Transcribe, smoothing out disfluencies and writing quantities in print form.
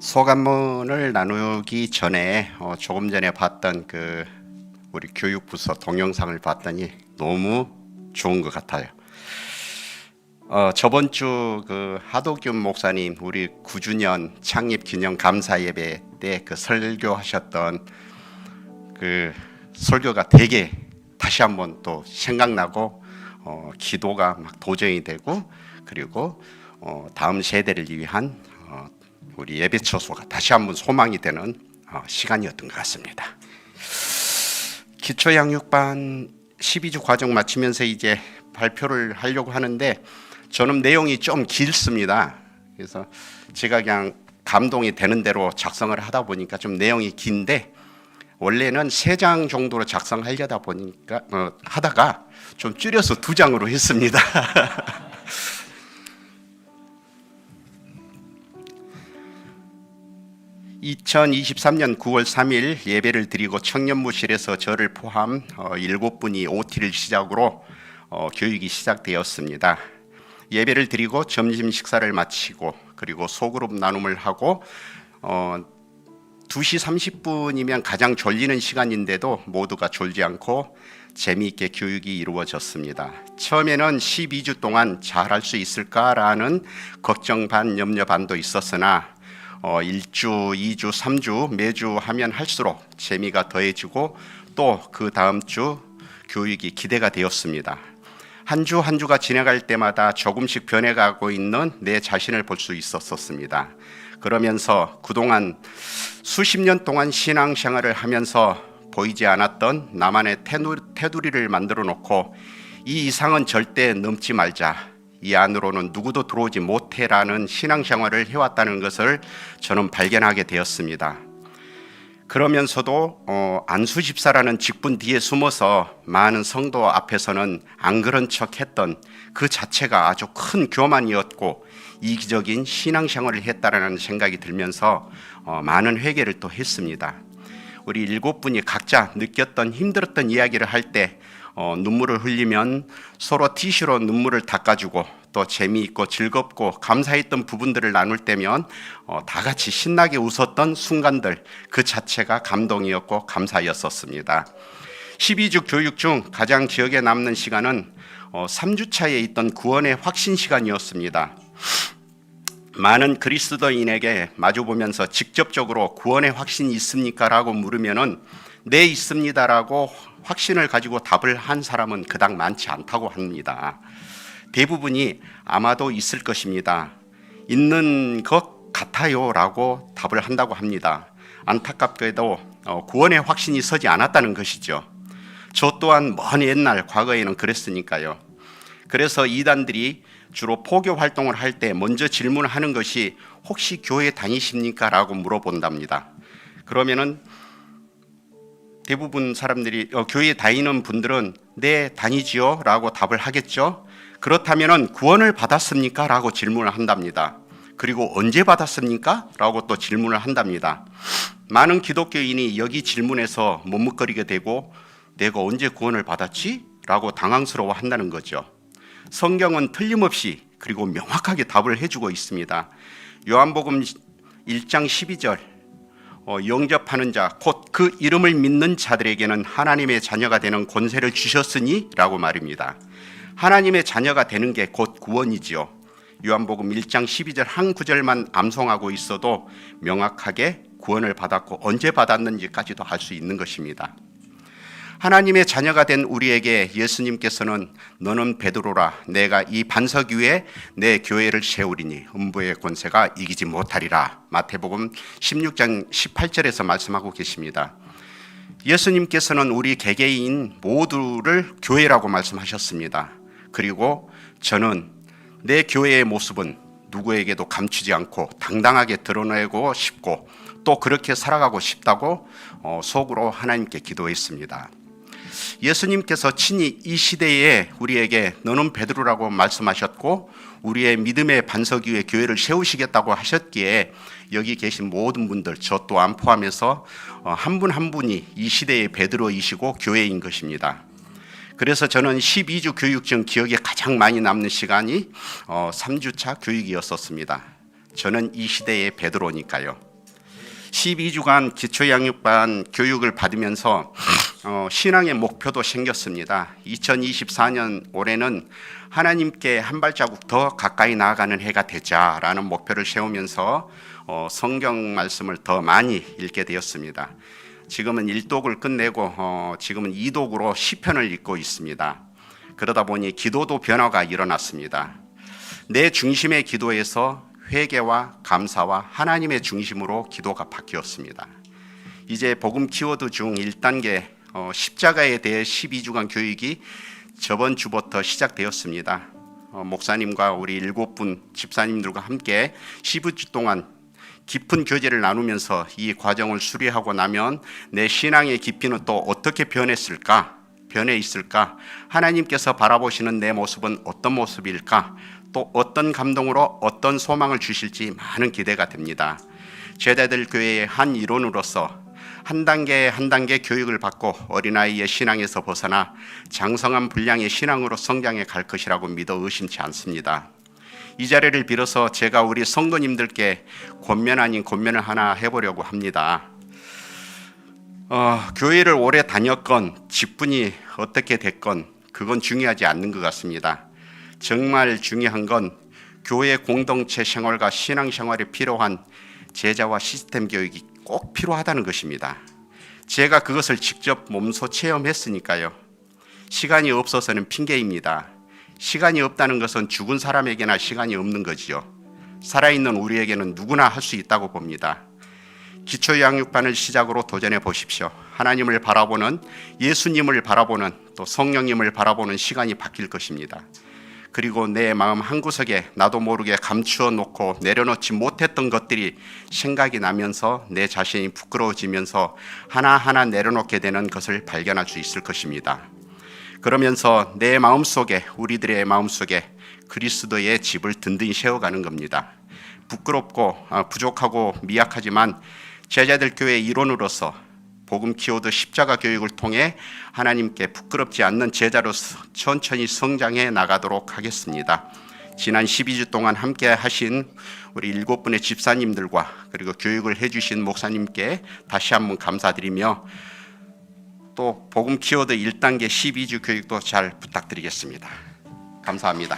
소감문을 나누기 전에 조금 전에 봤던 우리 교육부서 동영상을 봤더니 너무 좋은 것 같아요. 저번 주 하도균 목사님 우리 9주년 창립 기념 감사 예배 때 설교하셨던 설교가 되게 다시 한번 또 생각나고 기도가 막 도전이 되고, 그리고 다음 세대를 위한 우리 예배 처소가 다시 한번 소망이 되는 시간이었던 것 같습니다. 기초양육반 12주 과정 마치면서 이제 발표를 하려고 하는데, 저는 내용이 좀 길습니다. 그래서 제가 그냥 감동이 되는 대로 작성을 하다 보니까 좀 내용이 긴데, 원래는 3장 정도로 작성하려다 보니까 하다가 좀 줄여서 2장으로 했습니다. 2023년 9월 3일 예배를 드리고 청년부실에서 저를 포함 7분이 OT를 시작으로 교육이 시작되었습니다. 예배를 드리고 점심 식사를 마치고, 그리고 소그룹 나눔을 하고 2시 30분이면 가장 졸리는 시간인데도 모두가 졸지 않고 재미있게 교육이 이루어졌습니다. 처음에는 12주 동안 잘할 수 있을까라는 걱정 반 염려 반도 있었으나 1주, 2주, 3주 매주 하면 할수록 재미가 더해지고, 또 그 다음 주 교육이 기대가 되었습니다. 한 주 한 주가 지나갈 때마다 조금씩 변해가고 있는 내 자신을 볼 수 있었습니다. 그러면서 그동안 수십 년 동안 신앙생활을 하면서 보이지 않았던 나만의 테두리를 만들어 놓고, 이 이상은 절대 넘지 말자, 이 안으로는 누구도 들어오지 못해라는 신앙생활을 해왔다는 것을 저는 발견하게 되었습니다. 그러면서도 안수 집사라는 직분 뒤에 숨어서 많은 성도 앞에서는 안 그런 척했던 그 자체가 아주 큰 교만이었고 이기적인 신앙생활을 했다라는 생각이 들면서 많은 회개를 또 했습니다. 우리 7분이 각자 느꼈던 힘들었던 이야기를 할 때 눈물을 흘리면 서로 티슈로 눈물을 닦아주고, 또 재미있고 즐겁고 감사했던 부분들을 나눌 때면 다 같이 신나게 웃었던 순간들, 그 자체가 감동이었고 감사였었습니다. 12주 교육 중 가장 기억에 남는 시간은 3주차에 있던 구원의 확신 시간이었습니다. 많은 그리스도인에게 마주보면서 직접적으로 구원의 확신이 있습니까? 라고 물으면은 네, 있습니다라고 확신을 가지고 답을 한 사람은 그닥 많지 않다고 합니다. 대부분이 아마도 있을 것입니다, 있는 것 같아요 라고 답을 한다고 합니다. 안타깝게도 구원의 확신이 서지 않았다는 것이죠. 저 또한 먼 옛날 과거에는 그랬으니까요. 그래서 이단들이 주로 포교 활동을 할 때 먼저 질문하는 것이 혹시 교회 다니십니까? 라고 물어본답니다. 그러면은 대부분 사람들이 교회 다니는 분들은 네, 다니지요 라고 답을 하겠죠. 그렇다면 구원을 받았습니까? 라고 질문을 한답니다. 그리고 언제 받았습니까? 라고 또 질문을 한답니다. 많은 기독교인이 여기 질문에서 머뭇거리게 되고, 내가 언제 구원을 받았지? 라고 당황스러워 한다는 거죠. 성경은 틀림없이 그리고 명확하게 답을 해주고 있습니다. 요한복음 1장 12절, 영접하는 자 곧 그 이름을 믿는 자들에게는 하나님의 자녀가 되는 권세를 주셨으니 라고 말입니다. 하나님의 자녀가 되는 게 곧 구원이지요. 요한복음 1장 12절 한 구절만 암송하고 있어도 명확하게 구원을 받았고 언제 받았는지까지도 알 수 있는 것입니다. 하나님의 자녀가 된 우리에게 예수님께서는 너는 베드로라, 내가 이 반석 위에 내 교회를 세우리니 음부의 권세가 이기지 못하리라, 마태복음 16장 18절에서 말씀하고 계십니다. 예수님께서는 우리 개개인 모두를 교회라고 말씀하셨습니다. 그리고 저는 내 교회의 모습은 누구에게도 감추지 않고 당당하게 드러내고 싶고 또 그렇게 살아가고 싶다고 속으로 하나님께 기도했습니다. 예수님께서 친히 이 시대에 우리에게 너는 베드로라고 말씀하셨고 우리의 믿음의 반석 위에 교회를 세우시겠다고 하셨기에 여기 계신 모든 분들, 저 또한 포함해서 한 분 한 분이 이 시대의 베드로이시고 교회인 것입니다. 그래서 저는 12주 교육 중 기억에 가장 많이 남는 시간이 3주차 교육이었었습니다. 저는 이 시대의 베드로니까요. 12주간 기초양육반 교육을 받으면서 신앙의 목표도 생겼습니다. 2024년 올해는 하나님께 한 발자국 더 가까이 나아가는 해가 되자라는 목표를 세우면서 성경 말씀을 더 많이 읽게 되었습니다. 지금은 1독을 끝내고 지금은 2독으로 시편을 읽고 있습니다. 그러다 보니 기도도 변화가 일어났습니다. 내 중심의 기도에서 회개와 감사와 하나님의 중심으로 기도가 바뀌었습니다. 이제 복음 키워드 중 1단계 십자가에 대해 12주간 교육이 저번 주부터 시작되었습니다. 목사님과 우리 7분 집사님들과 함께 12주 동안 깊은 교제를 나누면서 이 과정을 수리하고 나면 내 신앙의 깊이는 또 어떻게 변해 있을까? 하나님께서 바라보시는 내 모습은 어떤 모습일까? 또 어떤 감동으로 어떤 소망을 주실지 많은 기대가 됩니다. 제자들 교회의 한 일원으로서 한 단계 한 단계 교육을 받고 어린아이의 신앙에서 벗어나 장성한 분량의 신앙으로 성장해 갈 것이라고 믿어 의심치 않습니다. 이 자리를 빌어서 제가 우리 성도님들께 권면 아닌 권면을 하나 해보려고 합니다. 교회를 오래 다녔건 직분이 어떻게 됐건 그건 중요하지 않는 것 같습니다. 정말 중요한 건 교회 공동체 생활과 신앙생활에 필요한 제자와 시스템 교육이 꼭 필요하다는 것입니다. 제가 그것을 직접 몸소 체험했으니까요. 시간이 없어서는 핑계입니다. 시간이 없다는 것은 죽은 사람에게나 시간이 없는 거지요. 살아있는 우리에게는 누구나 할 수 있다고 봅니다. 기초양육반을 시작으로 도전해 보십시오. 하나님을 바라보는, 예수님을 바라보는, 또 성령님을 바라보는 시간이 바뀔 것입니다. 그리고 내 마음 한구석에 나도 모르게 감추어 놓고 내려놓지 못했던 것들이 생각이 나면서 내 자신이 부끄러워지면서 하나하나 내려놓게 되는 것을 발견할 수 있을 것입니다. 그러면서 내 마음속에, 우리들의 마음속에 그리스도의 집을 든든히 세워가는 겁니다. 부끄럽고 부족하고 미약하지만 제자들 교회 일원으로서 복음 키워드 십자가 교육을 통해 하나님께 부끄럽지 않는 제자로서 천천히 성장해 나가도록 하겠습니다. 지난 12주 동안 함께 하신 우리 7분의 집사님들과 그리고 교육을 해주신 목사님께 다시 한번 감사드리며 또 복음 키워드 1단계 12주 교육도 잘 부탁드리겠습니다. 감사합니다.